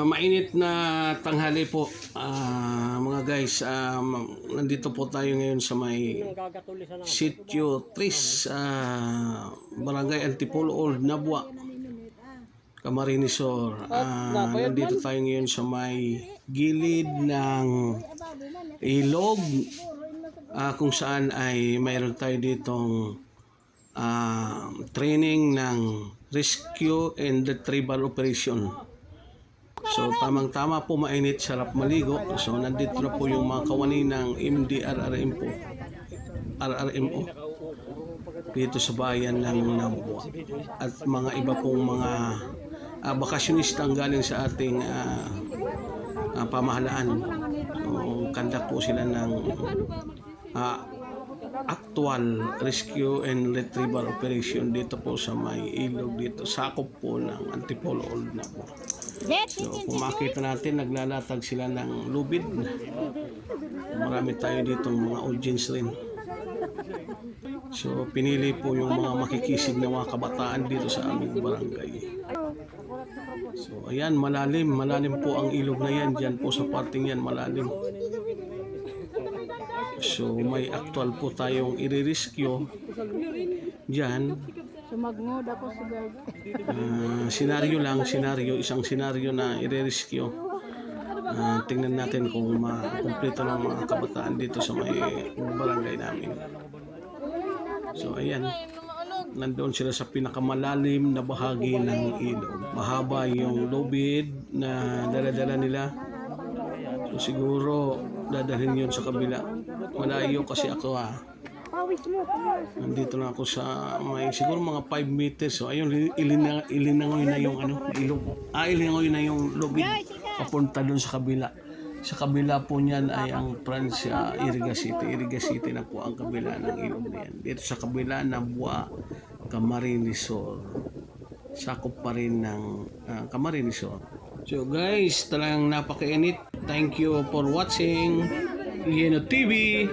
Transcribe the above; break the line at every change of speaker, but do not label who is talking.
Mainit na tanghali po, mga guys. Nandito po tayo ngayon sa may Sitio Tris, Barangay Antipolo Old Nabua, Camarines Sur. Nandito tayo ngayon sa may gilid ng ilog, kung saan ay mayroon tayo ditong training ng rescue and retrieval operation. So tamang-tama po, mainit, sarap maligo. So nandito na po yung mga kawani ng RRMO dito sa bayan ng Nabua at mga iba pong mga bakasyonista ang galing sa ating pamahalaan. So kandak po sila ng actual rescue and retrieval operation dito po sa may ilog dito, sakop po ng Antipolo Old Nabua. So kung makita natin, naglalatag sila ng lubid. Marami tayo ditong mga audience rin. So pinili po yung mga makikisig na mga kabataan dito sa aming barangay. So ayan, malalim po ang ilog na yan. Diyan po sa parting yan, malalim. So may actual po tayong i-rescue diyan.
Sumagngod ako sa
Isang senaryo na i-rescue. Tingnan natin kung makumpleto ng mga kabataan dito sa may barangay namin. So ayan, nandoon sila sa pinakamalalim na bahagi ng ilog. Mahaba yung lubid na dala-dala nila. So siguro dadalhin yun sa kabila. Malayo kasi ako nandito na ako sa may siguro mga 5 meters. So ayun, ilinangoy na yung ilog. Ilinangoy na yung lubid papunta doon sa kabila. Sa kabila po niyan ay ang Francia, Iriga City na po ang kabila ng ilog na yan. Dito sa kabila, Nabua, Camarines Sur. Sakop pa rin ng Camarines Sur. So guys, talagang napakainit. Thank you for watching Yeno TV.